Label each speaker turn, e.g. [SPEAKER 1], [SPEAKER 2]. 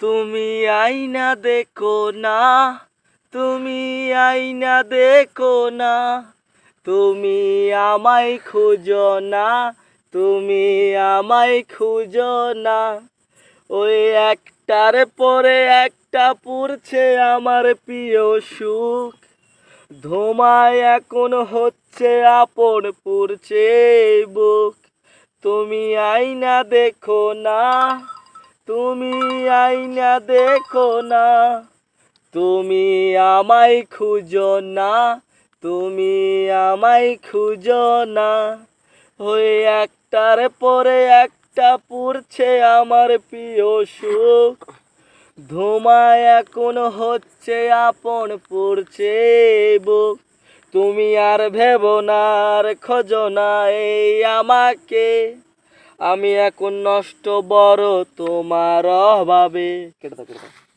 [SPEAKER 1] তুমি আইনা দেখো না, তুমি আইনা দেখো না, তুমি আমায় খুঁজো না, তুমি আমায় খুঁজো না। ওই একটার পরে একটা পুরছে আমার প্রিয় সুখ, ধোঁয়ায় এখন হচ্ছে আপন পুরছে বুক। তুমি আইনা দেখো না, তুমি আইনা দেখো না, তুমি আমায় খুঁজো না, তুমি আমায় খুঁজো না। ওই একটার পরে একটা পুরছে আমার প্রিয় সুখ, ধোঁয়ায় এখন হচ্ছে আপন পুরছে বুক। তুমি আর ভেবো না, আর খোঁজো না এই আমাকে, আমি এখন নষ্ট বড় তোমার অভাবে। কেটে দাও, কেটে দাও।